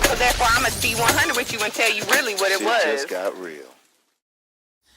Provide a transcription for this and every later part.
So therefore, I must be 100 with you and tell you really what it was. It just got real.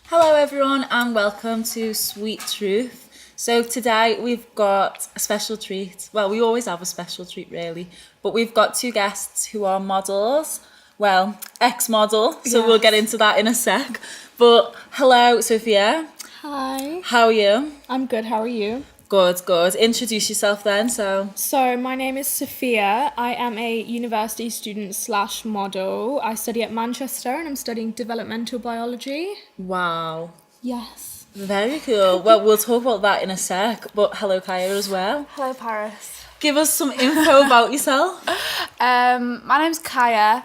Hello everyone and welcome to Sweet Truth. So today we've got a special treat. Well, we always have a special treat really, but we've got two guests who are models. Well, ex-model, so we'll get into that in a sec. But hello, Sofia. Hi. How are you? I'm good, how are you? Good, good. Introduce yourself then, so. So, my name is Sofia. I am a university student / model. I study at Manchester and I'm studying developmental biology. Wow. Yes. Very cool. Well, we'll talk about that in a sec, but hello Kaya as well. Hello, Paris. Give us some info about yourself. My name's Kaya.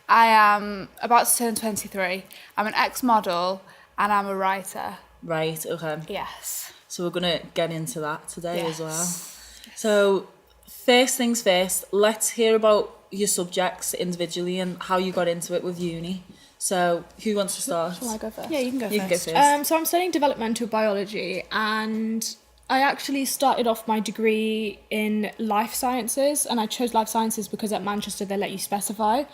I am about to turn 23. I'm an ex-model and I'm a writer. Right, okay. Yes. So we're going to get into that today as well. Yes. So first things first, let's hear about your subjects individually and how you got into it with uni. So who wants to start? Shall I go first? Yeah, you can go You can go first. first. So I'm studying developmental biology and I actually started off my degree in life sciences, and I chose life sciences because at Manchester they let you specify.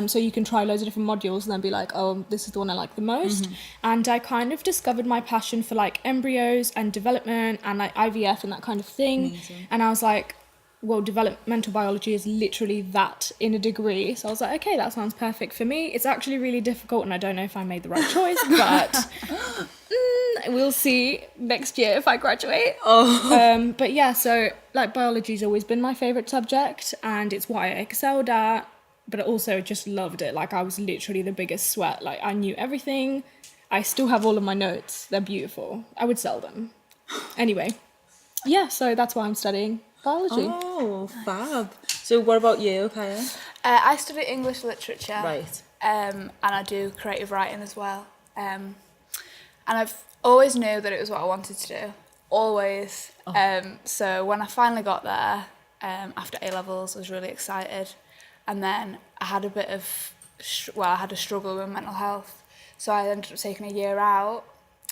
So you can try loads of different modules and then be like, oh, this is the one I like the most. Mm-hmm. And I kind of discovered my passion for like embryos and development and like IVF and that kind of thing. Amazing. And I was like, well, developmental biology is literally that in a degree. So I was like, okay, that sounds perfect for me. It's actually really difficult and I don't know if I made the right choice, but we'll see next year if I graduate. But yeah, so like biology's always been my favourite subject and it's what I excelled at, but I also just loved it. Like I was literally the biggest sweat. Like I knew everything. I still have all of my notes. They're beautiful. I would sell them. Anyway, yeah, so that's why I'm studying biology. Oh, fab. So what about you, Kaya? I study English literature. Right. And I do creative writing as well. And I've always knew that it was what I wanted to do. Always. So when I finally got there, after A-levels, I was really excited. And then I had a bit of, I had a struggle with mental health. So I ended up taking a year out.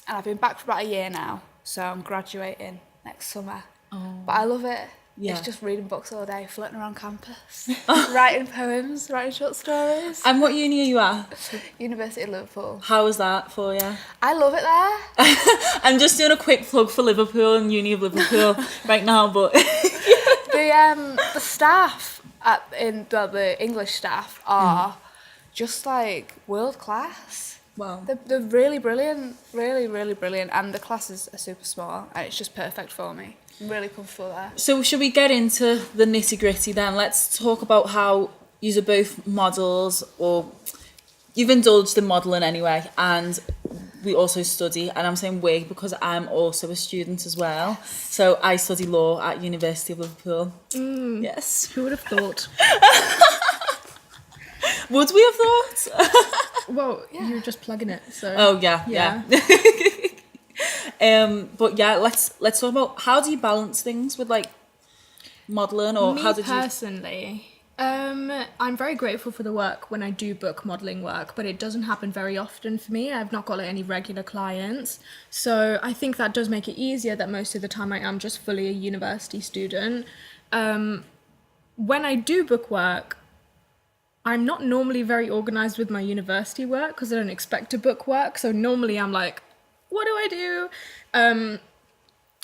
And I've been back for about a year now. So I'm graduating next summer. But I love it. Yeah. It's just reading books all day, floating around campus, writing poems, writing short stories. And what uni are you at? University of Liverpool. How was that for you? I love it there. I'm just doing a quick plug for Liverpool and Uni of Liverpool right now, but The staff the English staff are just like world class. wow. They're really brilliant, really, really brilliant, and the classes are super small, and it's just perfect for me. I'm really comfortable there. So should we get into the nitty-gritty then? Let's talk about how you're both models, or you've indulged in modelling anyway, and we also study, and I'm saying we because I'm also a student as well. So I study law at University of Liverpool. Yes. Who would have thought? Would we have thought? Well, you were just plugging it, so. Oh yeah. But yeah, let's talk about how do you balance things with like modelling, or Me how did you? personally, I'm very grateful for the work when I do book modelling work, but it doesn't happen very often for me. I've not got like, any regular clients. So I think that does make it easier that most of the time I am just fully a university student. When I do book work, I'm not normally very organised with my university work because I don't expect to book work. So normally I'm like, what do I do?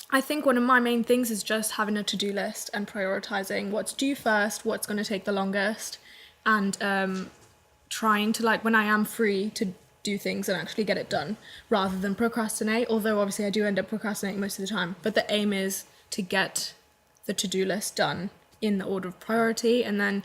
I think one of my main things is just having a to-do list and prioritising what's due first, what's going to take the longest, and trying to, like, when I am free to do things and actually get it done rather than procrastinate, although obviously I do end up procrastinating most of the time. But the aim is to get the to-do list done in the order of priority, and then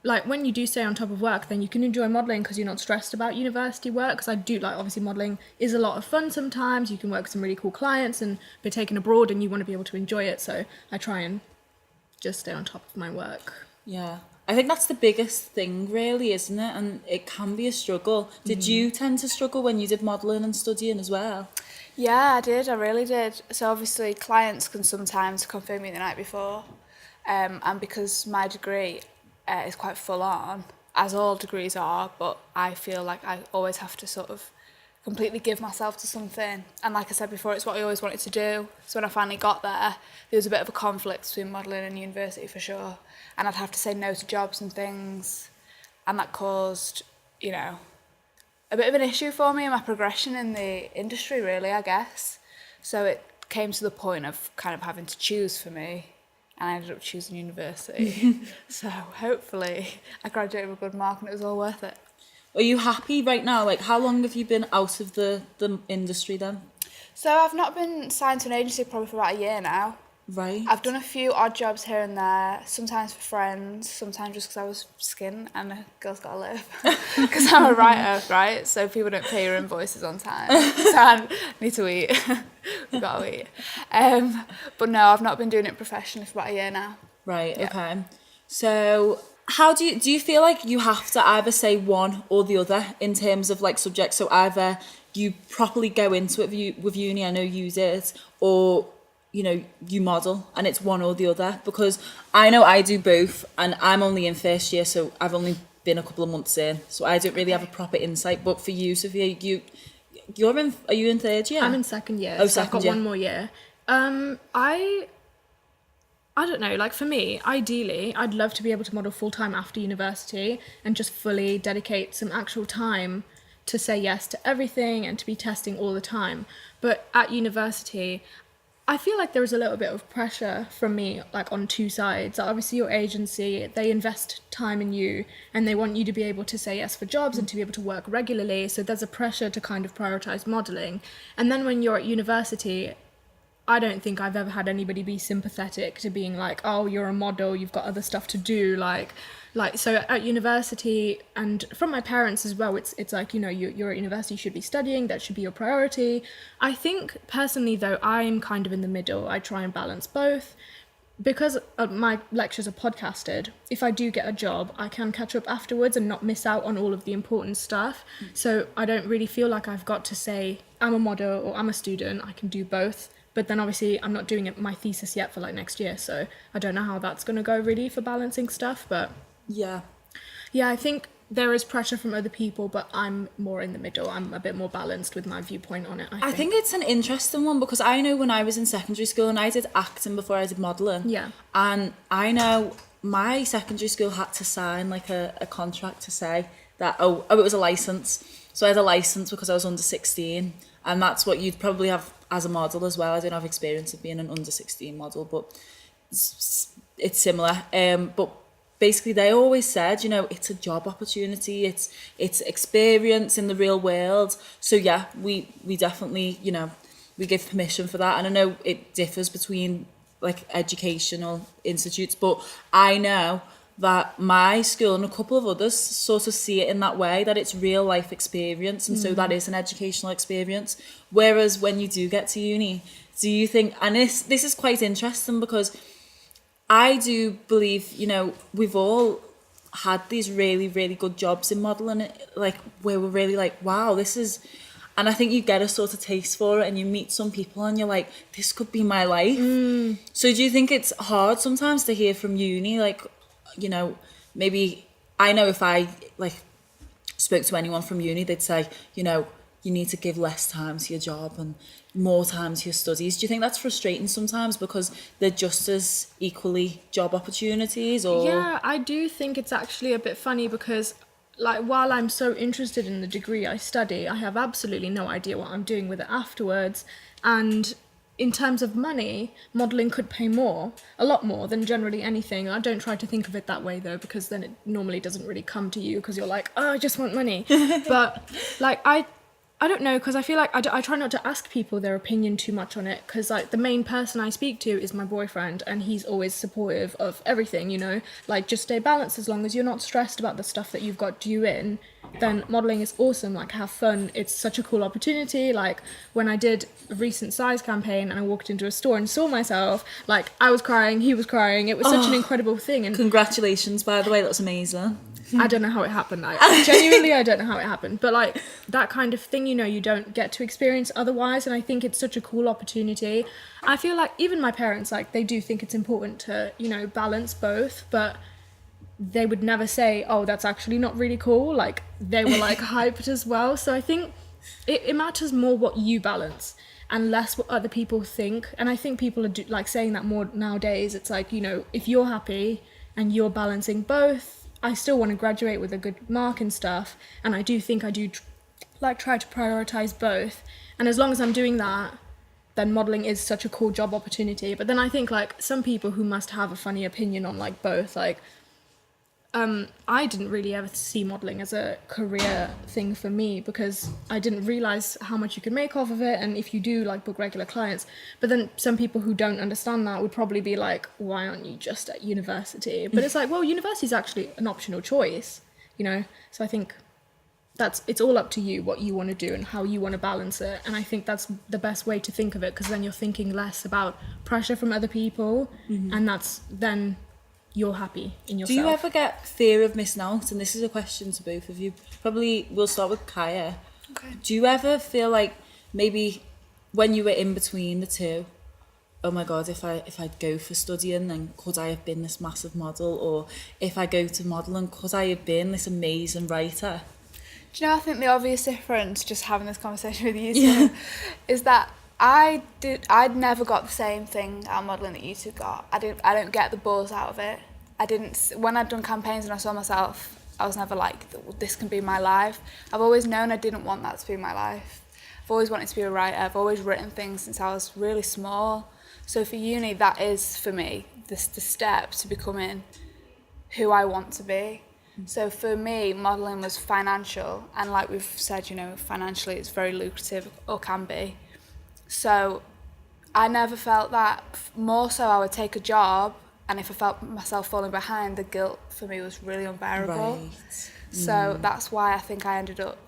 like when you do stay on top of work, then you can enjoy modelling because you're not stressed about university work. Because I do like, obviously modelling is a lot of fun sometimes. You can work with some really cool clients and be taken abroad and you want to be able to enjoy it. So I try and just stay on top of my work. Yeah, I think that's the biggest thing really, isn't it? And it can be a struggle. Did you tend to struggle when you did modelling and studying as well? Yeah, I did. I really did. So obviously clients can sometimes confirm me the night before. And because my degree is quite full on, as all degrees are, but I feel like I always have to sort of completely give myself to something. And like I said before, it's what I always wanted to do. So when I finally got there was a bit of a conflict between modelling and university for sure. And I'd have to say no to jobs and things. and that caused, you know, a bit of an issue for me in my progression in the industry, really, I guess. So it came to the point of kind of having to choose for me, and I ended up choosing university. So hopefully I graduated with a good mark and it was all worth it. Are you happy right now? Like, how long have you been out of the industry then? So I've not been signed to an agency probably for about a year now. Right. I've done a few odd jobs here and there, sometimes for friends, sometimes just because I was skin and a girl's got to live. Because I'm a writer, right? So people don't pay your invoices on time. So I need to eat. We've got to eat. But no, I've not been doing it professionally for about a year now. Right, okay. So how do you feel like you have to either say one or the other in terms of like subjects? So either you properly go into it with uni, I know you did, or you know, you model, and it's one or the other? Because I know I do both, and I'm only in first year, so I've only been a couple of months in, so I don't really have a proper insight. But for you, Sophia, are you in third year? I'm in second year. Oh, so I've got year. one more year. I don't know, like for me, ideally, I'd love to be able to model full-time after university and just fully dedicate some actual time to say yes to everything and to be testing all the time. But at university, I feel like there is a little bit of pressure from me, like on two sides. Obviously, your agency, they invest time in you and they want you to be able to say yes for jobs and to be able to work regularly. So there's a pressure to kind of prioritize modeling. And then when you're at university, I don't think I've ever had anybody be sympathetic to being like, oh, you're a model, you've got other stuff to do. Like so at university, and from my parents as well, it's like, you know, you're at university, you should be studying, that should be your priority. I think personally though, I'm kind of in the middle. I try and balance both. Because my lectures are podcasted, if I do get a job, I can catch up afterwards and not miss out on all of the important stuff. So I don't really feel like I've got to say I'm a model or I'm a student. I can do both. But then obviously I'm not doing my thesis yet for like next year, so I don't know how that's going to go really for balancing stuff. But yeah, I think there is pressure from other people, but I'm more in the middle. I'm a bit more balanced with my viewpoint on it, I think. It's an interesting one, because I know when I was in secondary school, and I did acting before I did modelling. Yeah. And I know my secondary school had to sign like a contract to say that, oh, it was a licence. So I had a licence because I was under 16. And that's what you'd probably have as a model as well. I don't have experience of being an under 16 model, but it's similar. But basically they always said, you know, it's a job opportunity, it's experience in the real world. So yeah, we definitely, you know, we give permission for that. And I know it differs between like educational institutes, but I know that my school and a couple of others sort of see it in that way, that it's real life experience, and so that is an educational experience. Whereas when you do get to uni, do you think, and this is quite interesting, because I do believe, you know, we've all had these really, really good jobs in modelling, like where we're really like, wow, this is, and I think you get a sort of taste for it and you meet some people and you're like, this could be my life. So do you think it's hard sometimes to hear from uni, like, you know, maybe, I know if I like spoke to anyone from uni, they'd say, you know, you need to give less time to your job and more time to your studies. Do you think that's frustrating sometimes because they're just as equally job opportunities? Or Yeah, I do think it's actually a bit funny because, like, while I'm so interested in the degree I study, I have absolutely no idea what I'm doing with it afterwards. And in terms of money, modelling could pay more, a lot more than generally anything. I don't try to think of it that way though, because then it normally doesn't really come to you because you're like, oh, I just want money. But like, I don't know, because I feel like I try not to ask people their opinion too much on it, because like the main person I speak to is my boyfriend, and he's always supportive of everything, you know, like just stay balanced. As long as you're not stressed about the stuff that you've got due in, then modelling is awesome. Like, have fun, it's such a cool opportunity. Like when I did a recent size campaign and I walked into a store and saw myself, like I was crying, he was crying, it was such an incredible thing. And congratulations, by the way, that's amazing. I don't know how it happened. I genuinely, I don't know how it happened. But like that kind of thing, you know, you don't get to experience otherwise. And I think it's such a cool opportunity. I feel like even my parents, like they do think it's important to, you know, balance both, but they would never say, oh, that's actually not really cool. Like they were like hyped as well. So I think it matters more what you balance and less what other people think. And I think people are like saying that more nowadays. It's like, you know, if you're happy and you're balancing both, I still want to graduate with a good mark and stuff, and I do think I do try to prioritize both. And as long as I'm doing that, then modeling is such a cool job opportunity. But then I think like some people who must have a funny opinion on like both, like I didn't really ever see modeling as a career thing for me because I didn't realize how much you could make off of it, and if you do like book regular clients. But then some people who don't understand that would probably be like, why aren't you just at university? But it's like, well, university is actually an optional choice, you know. So I think it's all up to you what you want to do and how you want to balance it. And I think that's the best way to think of it, because then you're thinking less about pressure from other people, and then you're happy in yourself. Do you ever get fear of missing out? And this is a question to both of you. Probably we'll start with Kaya. Okay. Do you ever feel like maybe when you were in between the two, oh my God, if I go for studying, then could I have been this massive model? Or if I go to modelling, could I have been this amazing writer? Do you know, I think the obvious difference, just having this conversation with you two, is that I'd never got the same thing out of modelling that you two got. I don't get the buzz out of it. When I'd done campaigns and I saw myself, I was never like, this can be my life. I've always known I didn't want that to be my life. I've always wanted to be a writer. I've always written things since I was really small. So for uni, that is for me the step to becoming who I want to be. So for me, modelling was financial, and like we've said, you know, financially it's very lucrative, or can be. So I never felt that. More so I would take a job, and if I felt myself falling behind, the guilt for me was really unbearable. Right. So that's why I think I ended up,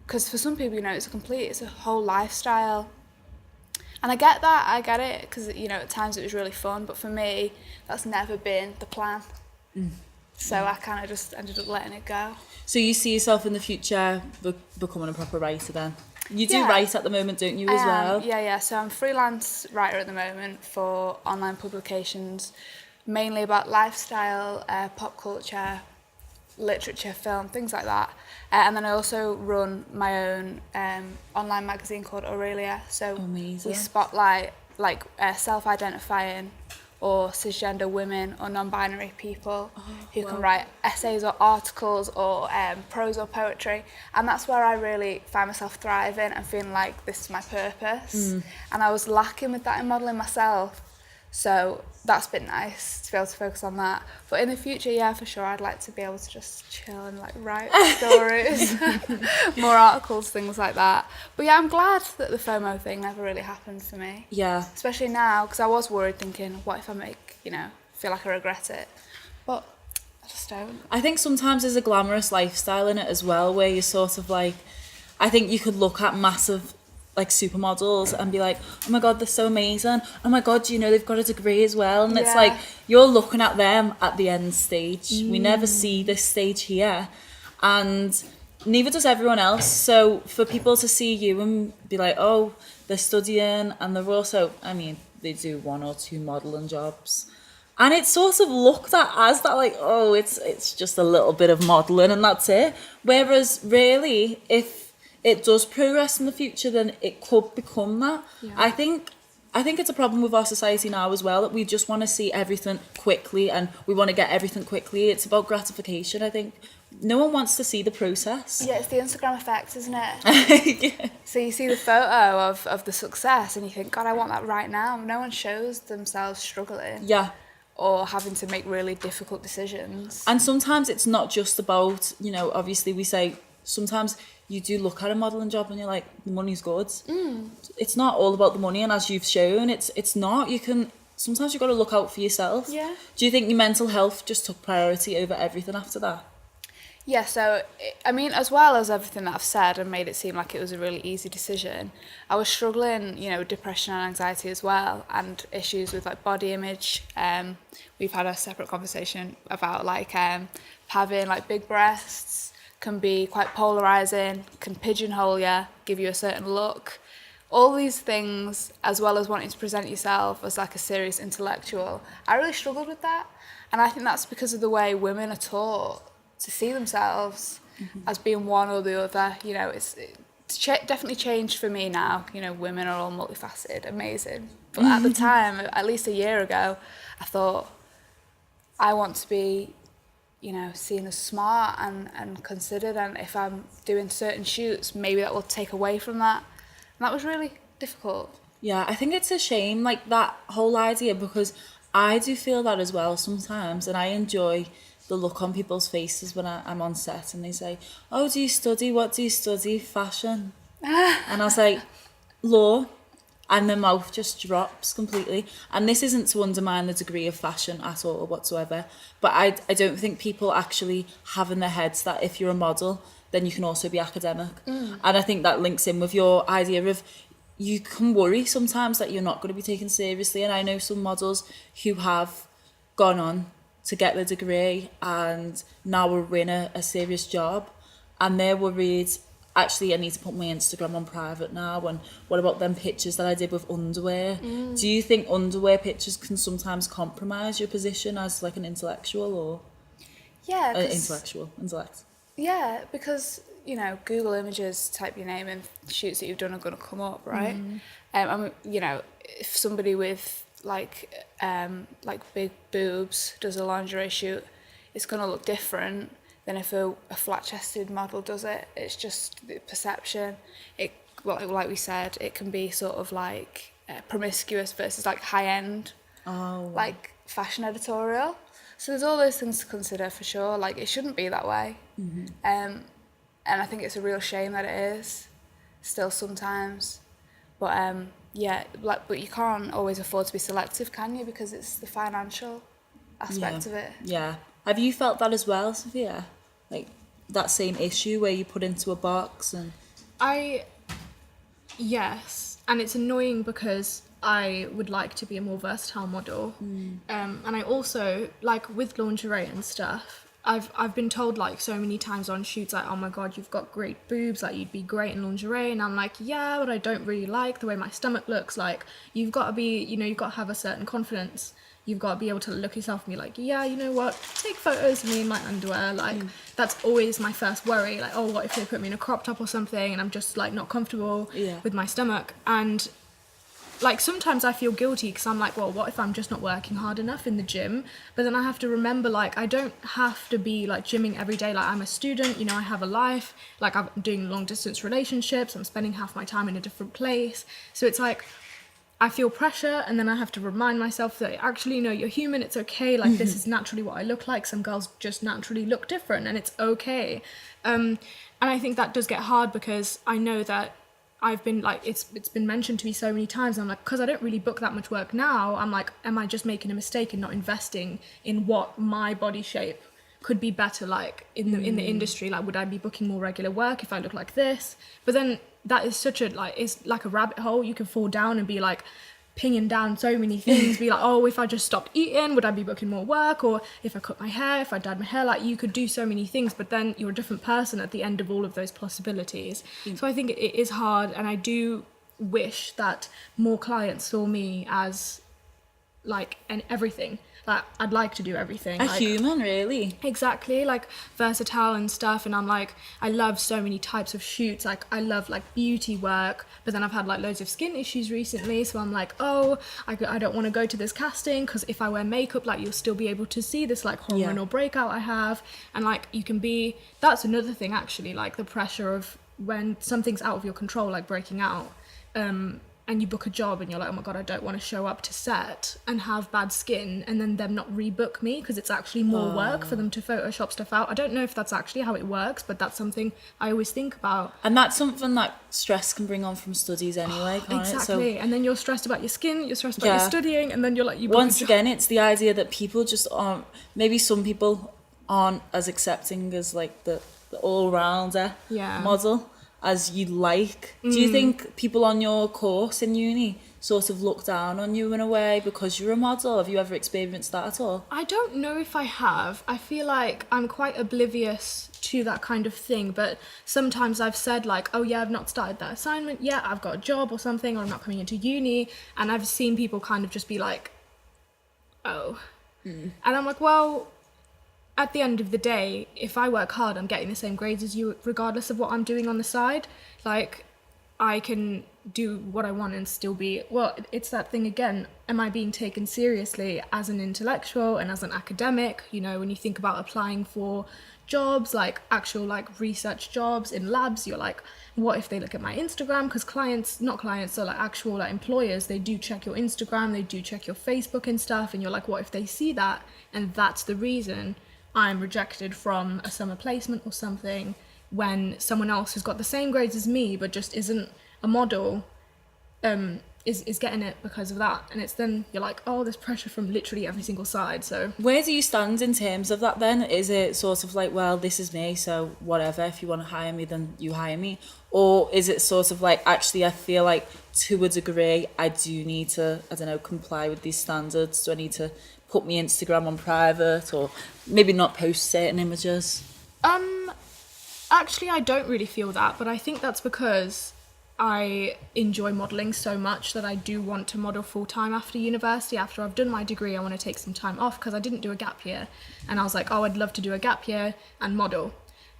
because for some people, you know, it's a whole lifestyle. And I get that, I get it, because, you know, at times it was really fun, but for me, that's never been the plan. So I kind of just ended up letting it go. So you see yourself in the future becoming a proper writer then? You do Yeah. write at the moment, don't you, as well? Yeah. So I'm a freelance writer at the moment for online publications, mainly about lifestyle, pop culture, literature, film, things like that. And then I also run my own online magazine called Aurelia. So Amazing. we spotlight like self-identifying or cisgender women or non-binary people who can write essays or articles or prose or poetry. And that's where I really find myself thriving and feeling like this is my purpose. And I was lacking with that in modelling myself. So that's been nice to be able to focus on that. But in the future, yeah, for sure, I'd like to be able to just chill and like write stories, more articles, things like that. But yeah, I'm glad that the FOMO thing never really happened for me. Yeah. Especially now, because I was worried thinking, what if I feel like I regret it? But I just don't. I think sometimes there's a glamorous lifestyle in it as well, where you're sort of like, I think you could look at massive like supermodels and be like, oh my God, they're so amazing. Oh my God, do you know they've got a degree as well? And it's like, you're looking at them at the end stage. We never see this stage here. And neither does everyone else. So for people to see you and be like, oh, they're studying, and they're also, I mean, they do 1 or 2 modelling jobs. And it's sort of looked at as that, like, oh, it's just a little bit of modelling and that's it. Whereas really, if it does progress in the future, then it could become that. Yeah. I think it's a problem with our society now as well, that we just want to see everything quickly and we want to get everything quickly. It's about gratification, I think. No one wants to see the process. Yeah, it's the Instagram effect, isn't it? Yeah. So you see the photo of the success and you think, God, I want that right now. No one shows themselves struggling. Yeah. Or having to make really difficult decisions. And sometimes it's not just about, you know, obviously we say sometimes you do look at a modelling job and you're like, the money's good. It's not all about the money, and as you've shown, it's not. Sometimes you've got to look out for yourself. Yeah. Do you think your mental health just took priority over everything after that? Yeah, so, I mean, as well as everything that I've said and made it seem like it was a really easy decision, I was struggling, you know, with depression and anxiety as well, and issues with, like, body image. We've had a separate conversation about, like, having, like, big breasts can be quite polarising, can pigeonhole you, give you a certain look. All these things, as well as wanting to present yourself as, like, a serious intellectual, I really struggled with that. And I think that's because of the way women are taught to see themselves as being one or the other. You know, it's definitely changed for me now. You know, women are all multifaceted, amazing. But at the time, at least a year ago, I thought, I want to be, seen as smart and considered, and if I'm doing certain shoots, maybe that will take away from that. And that was really difficult. Yeah, I think it's a shame, like, that whole idea, because I do feel that as well sometimes, and I enjoy the look on people's faces when I'm on set and they say, oh, do you study? What do you study? Fashion. And I was like, law. And the mouth just drops completely. And this isn't to undermine the degree of fashion at all whatsoever, but I don't think people actually have in their heads that if you're a model, then you can also be academic. And I think that links in with your idea of, you can worry sometimes that you're not going to be taken seriously. And I know some models who have gone on to get the degree and now are in a serious job, and they're worried, actually, I need to put my Instagram on private now, and what about them pictures that I did with underwear? Do you think underwear pictures can sometimes compromise your position as like an intellectual, or Yeah, intellect? Yeah, because Google Images, type your name in, shoots that you've done are going to come up, right? If somebody with like big boobs does a lingerie shoot, it's going to look different than if a flat-chested model does it. It's just the perception. Like we said, it can be sort of like promiscuous versus like high-end, like fashion editorial. So there's all those things to consider for sure. Like, it shouldn't be that way. And I think it's a real shame that it is still sometimes. But but you can't always afford to be selective, can you? Because it's the financial aspect of it. Yeah. Have you felt that as well, Sophia? Like, that same issue where you put into a box and... Yes. And it's annoying because I would like to be a more versatile model. And I also, like, with lingerie and stuff, I've been told, like, so many times on shoots, like, oh my god, you've got great boobs, like, you'd be great in lingerie. And I'm like, yeah, but I don't really like the way my stomach looks. Like, you've got to be, you've got to have a certain confidence. You've got to be able to look yourself and be like, yeah, you know what, take photos of me in my underwear. Like, that's always my first worry. Like, oh, what if they put me in a crop top or something and I'm just, like, not comfortable with my stomach? And, like, sometimes I feel guilty because I'm like, well, what if I'm just not working hard enough in the gym? But then I have to remember, like, I don't have to be, like, gymming every day. Like, I'm a student, I have a life. Like, I'm doing long-distance relationships. I'm spending half my time in a different place. So it's like, I feel pressure, and then I have to remind myself that actually, you're human, it's okay, like, this is naturally what I look like. Some girls just naturally look different, and it's okay. And I think that does get hard because I know that I've been, like, it's been mentioned to me so many times, and I'm like, because I don't really book that much work now, I'm like, am I just making a mistake and not investing in what my body shape could be better, like, in the industry? Like, would I be booking more regular work if I look like this? But then that is such a, like, it's like a rabbit hole. You can fall down and be like pinging down so many things, be like, oh, if I just stopped eating, would I be booking more work? Or if I cut my hair, if I dyed my hair, like, you could do so many things, but then you're a different person at the end of all of those possibilities. So I think it is hard, and I do wish that more clients saw me as, like, everything. Like, I'd like to do everything. A like, human, really. Exactly, like, versatile and stuff. And I'm like, I love so many types of shoots. Like, I love, like, beauty work, but then I've had, like, loads of skin issues recently. So I'm like, oh, I don't want to go to this casting because if I wear makeup, like, you'll still be able to see this, like, hormonal breakout I have. And, like, you can be, that's another thing, actually, like, the pressure of when something's out of your control, like breaking out, and you book a job and you're like, oh my god, I don't want to show up to set and have bad skin and then them not rebook me because it's actually more work for them to Photoshop stuff out. I don't know if that's actually how it works, but that's something I always think about. And that's something that stress can bring on from studies anyway, can't exactly. it? So, and then you're stressed about your skin, you're stressed about your studying, and then you're like, once again, it's the idea that people just aren't, maybe some people aren't as accepting as, like, the all-rounder model as you'd like. Do you think people on your course in uni sort of look down on you in a way because you're a model? Have you ever experienced that at all? I don't know if I have. I feel like I'm quite oblivious to that kind of thing, but sometimes I've said, like, oh yeah, I've not started that assignment yet, I've got a job or something, or I'm not coming into uni, and I've seen people kind of just be like, oh. And I'm like, well, at the end of the day, if I work hard, I'm getting the same grades as you, regardless of what I'm doing on the side. Like, I can do what I want and still be, well, it's that thing again, am I being taken seriously as an intellectual and as an academic? You know, when you think about applying for jobs, like actual like research jobs in labs, you're like, what if they look at my Instagram? Because not clients, so like actual like employers, they do check your Instagram, they do check your Facebook and stuff, and you're like, what if they see that and that's the reason I'm rejected from a summer placement or something, when someone else who's got the same grades as me but just isn't a model is getting it because of that. And it's then you're like, oh, there's pressure from literally every single side. So where do you stand in terms of that then? Is it sort of like, well, this is me, so whatever, if you want to hire me, then you hire me? Or is it sort of like, actually, I feel like to a degree, I do need to, I don't know, comply with these standards? Do I need to put my Instagram on private, or maybe not post certain images? Actually, I don't really feel that, but I think that's because I enjoy modelling so much that I do want to model full-time after university. After I've done my degree, I want to take some time off, because I didn't do a gap year, and I was like, oh, I'd love to do a gap year and model,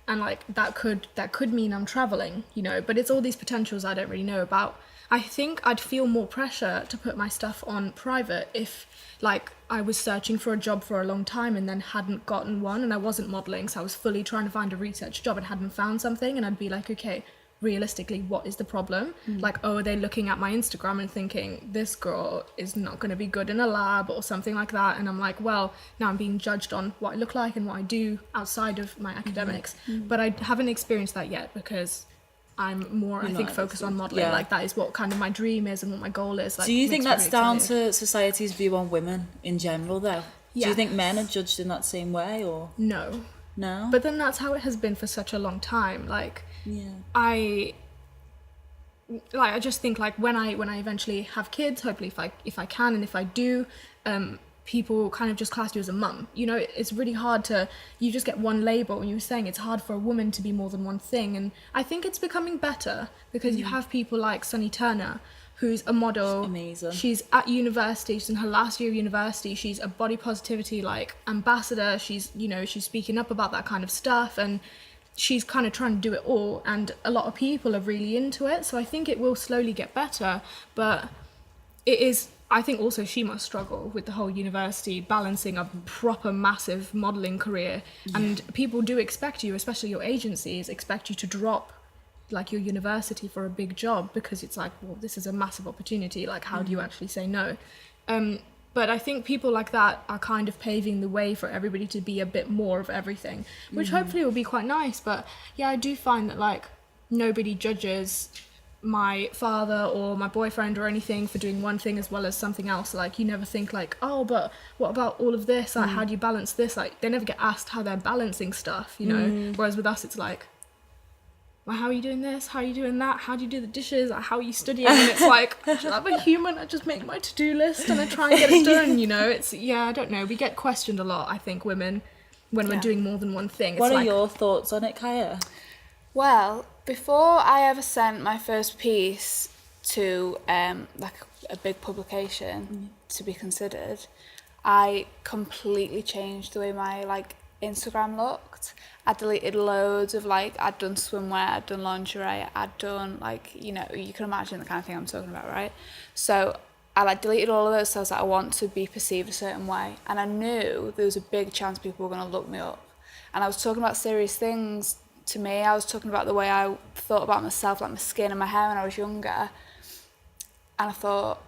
and like that could mean I'm travelling, you know, but it's all these potentials I don't really know about. I think I'd feel more pressure to put my stuff on private if like I was searching for a job for a long time and then hadn't gotten one, and I wasn't modelling, so I was fully trying to find a research job and hadn't found something, and I'd be like, okay, realistically, what is the problem? Like, oh, are they looking at my Instagram and thinking this girl is not going to be good in a lab or something like that? And I'm like, well, now I'm being judged on what I look like and what I do outside of my academics. But I haven't experienced that yet, because I'm more, I think, focused on modelling. Like, that is what kind of my dream is and what my goal is. Like, do you think that's really down excited. to society's view on women in general, though? Do you think men are judged in that same way, or No. But then that's how it has been for such a long time. Like, I just think, like, when I eventually have kids, hopefully if I can, and if I do, people kind of just class you as a mum. You know, it's really hard you just get one label, and you were saying it's hard for a woman to be more than one thing, and I think it's becoming better, because you have people like Sunny Turner, who's a model. Amazing. She's at university, she's in her last year of university, she's a body positivity like ambassador, she's speaking up about that kind of stuff, and she's kind of trying to do it all, and a lot of people are really into it, so I think it will slowly get better. But it is, I think also she must struggle with the whole university, balancing a proper massive modelling career, and people do expect you, especially your agencies, expect you to drop like your university for a big job, because it's like, well, this is a massive opportunity, like how do you actually say no? But I think people like that are kind of paving the way for everybody to be a bit more of everything, which hopefully will be quite nice. But yeah, I do find that like nobody judges my father or my boyfriend or anything for doing one thing as well as something else. Like, you never think like, oh, but what about all of this? Like, how do you balance this? Like, they never get asked how they're balancing stuff, you know? Whereas with us, it's like, well, how are you doing this? How are you doing that? How do you do the dishes? Like, how are you studying? And it's like, I'm a human. I just make my to-do list and I try and get it done, you know? It's, I don't know. We get questioned a lot, I think, women, when we're doing more than one thing. What are your thoughts on it, Kaya? Well, before I ever sent my first piece to like a big publication to be considered, I completely changed the way my like Instagram looked. I deleted loads of like, I'd done swimwear, I'd done lingerie, I'd done like, you know, you can imagine the kind of thing I'm talking about, right? So I like deleted all of those, so I was like, I want to be perceived a certain way, and I knew there was a big chance people were going to look me up, and I was talking about serious things. To me, I was talking about the way I thought about myself, like my skin and my hair when I was younger, and I thought,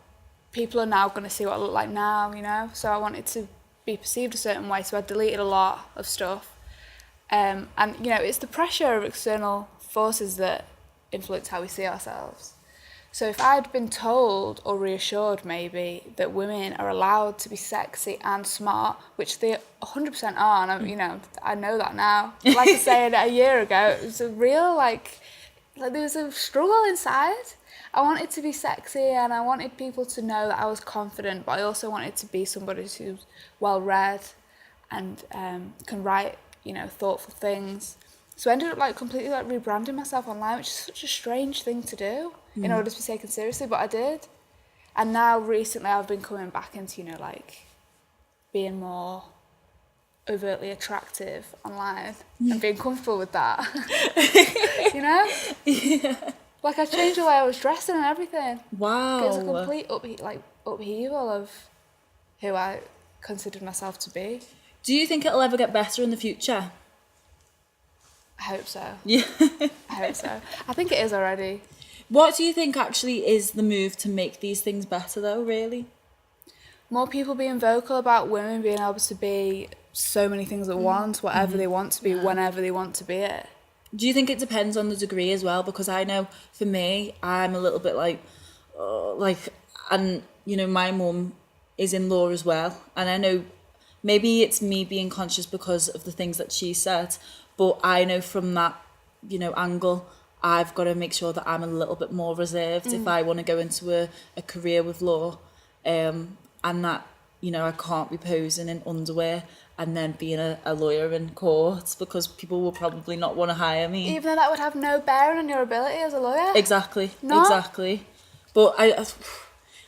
people are now going to see what I look like now, you know, so I wanted to be perceived a certain way, so I deleted a lot of stuff. And, you know, it's the pressure of external forces that influence how we see ourselves. So if I'd been told or reassured maybe that women are allowed to be sexy and smart, which they 100% are, and you know, I know that now. Like I said a year ago, it was a real, like there was a struggle inside. I wanted to be sexy and I wanted people to know that I was confident, but I also wanted to be somebody who's well-read and can write, you know, thoughtful things. So I ended up like completely like rebranding myself online, which is such a strange thing to do in order to be taken seriously, but I did. And now recently I've been coming back into, you know, like being more overtly attractive online and being comfortable with that. You know? Yeah. Like, I changed the way I was dressing and everything. Wow. It was a complete upheaval of who I considered myself to be. Do you think it'll ever get better in the future? I hope so. Yeah. I hope so. I think it is already. What do you think actually is the move to make these things better, though, really? More people being vocal about women being able to be so many things at once, whatever they want to be, whenever they want to be it. Do you think it depends on the degree as well? Because I know for me, I'm a little bit and you know, my mum is in law as well. And I know maybe it's me being conscious because of the things that she said, but I know from that, you know, angle, I've got to make sure that I'm a little bit more reserved if I want to go into a career with law, and that, you know, I can't be posing in underwear and then being a lawyer in court, because people will probably not want to hire me. Even though that would have no bearing on your ability as a lawyer. Exactly. No? Exactly. But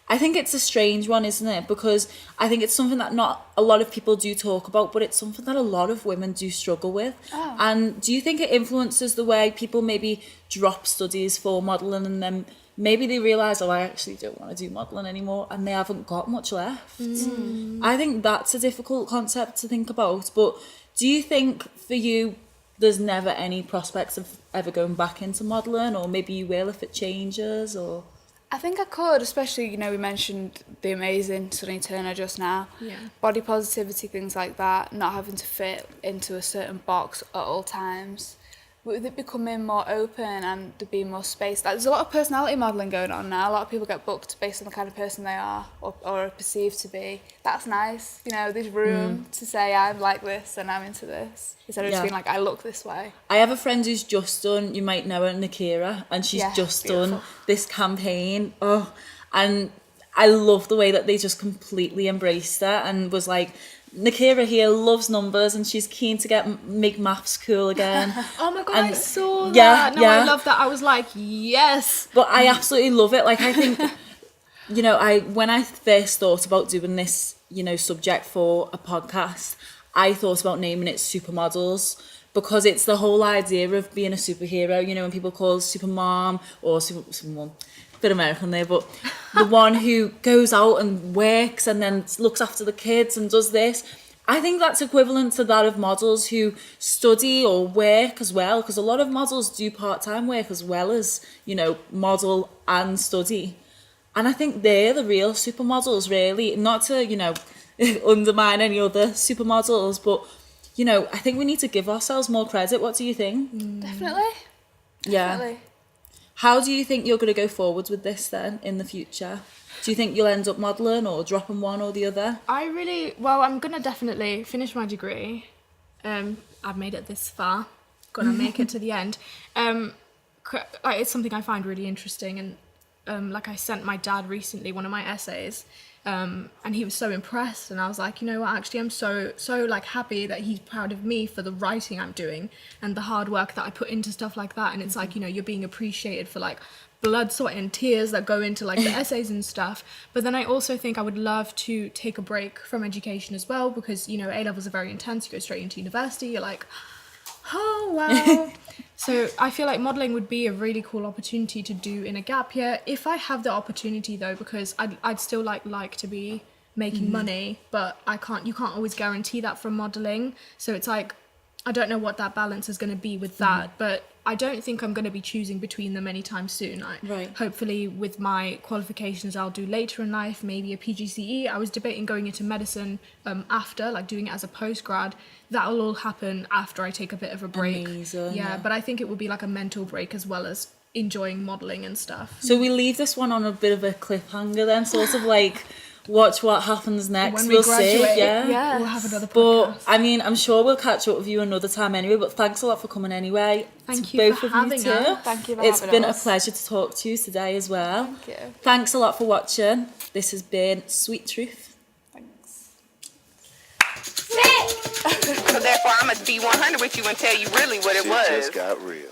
I think it's a strange one, isn't it? Because I think it's something that not a lot of people do talk about, but it's something that a lot of women do struggle with. Oh. And do you think it influences the way people maybe drop studies for modelling, and then maybe they realise, oh, I actually don't want to do modelling anymore, and they haven't got much left? I think that's a difficult concept to think about. But do you think for you there's never any prospects of ever going back into modelling, or maybe you will if it changes? Or I think I could, especially, you know, we mentioned the amazing Sunny Turner just now. Yeah. Body positivity, things like that, not having to fit into a certain box at all times. With it becoming more open and there being more space. Like, there's a lot of personality modelling going on now. A lot of people get booked based on the kind of person they are or are perceived to be. That's nice. You know, there's room to say I'm like this and I'm into this, instead of just being like, I look this way. I have a friend who's just done, you might know her, Nakira, and she's just beautiful. done this campaign. Oh, and I love the way that they just completely embraced her and was like, Nakira here loves numbers and she's keen to make maths cool again. Oh my God, And I saw that. yeah, No, yeah. I love that. I was like, yes. But I absolutely love it. Like, I think, you know, when I first thought about doing this, you know, subject for a podcast, I thought about naming it Supermodels, because it's the whole idea of being a superhero. You know, when people call Supermom or Supermom, bit American there, but the one who goes out and works and then looks after the kids and does this. I think that's equivalent to that of models who study or work as well, because a lot of models do part-time work as well as, you know, model and study. And I think they're the real supermodels, really. Not to, you know, undermine any other supermodels, but, you know, I think we need to give ourselves more credit. What do you think? Definitely. Yeah. Definitely. How do you think you're going to go forwards with this then in the future? Do you think you'll end up modelling or dropping one or the other? I'm going to definitely finish my degree. I've made it this far. Gonna make it to the end. It's something I find really interesting, and like I sent my dad recently one of my essays, and he was so impressed, and I was like, you know what, actually I'm so like happy that he's proud of me for the writing I'm doing and the hard work that I put into stuff like that. And it's like, you know, you're being appreciated for like blood, sweat and tears that go into like the essays and stuff. But then I also think I would love to take a break from education as well, because, you know, A-levels are very intense. You go straight into university, you're like, oh wow. So I feel like modelling would be a really cool opportunity to do in a gap year, if I have the opportunity though, because I'd still like to be making money, but you can't always guarantee that from modelling. So it's like, I don't know what that balance is going to be with that, but I don't think I'm going to be choosing between them anytime soon. Hopefully with my qualifications I'll do later in life, maybe a PGCE. I was debating going into medicine after, like doing it as a postgrad. That'll all happen after I take a bit of a break. Amazing, yeah, but I think it would be like a mental break as well as enjoying modelling and stuff. So we leave this one on a bit of a cliffhanger then, sort of like watch what happens next. When we graduate, see. Yeah. we'll have another podcast. But I mean, I'm sure we'll catch up with you another time anyway. But thanks a lot for coming anyway. Thank to you both for of having you too. us. Thank you for It's having been us. a pleasure to talk to you today as well. Thank you. Thanks a lot for watching. This has been Sweet Truth. Thanks. So therefore, I must be 100 with you and tell you really what it Shit was. just got real.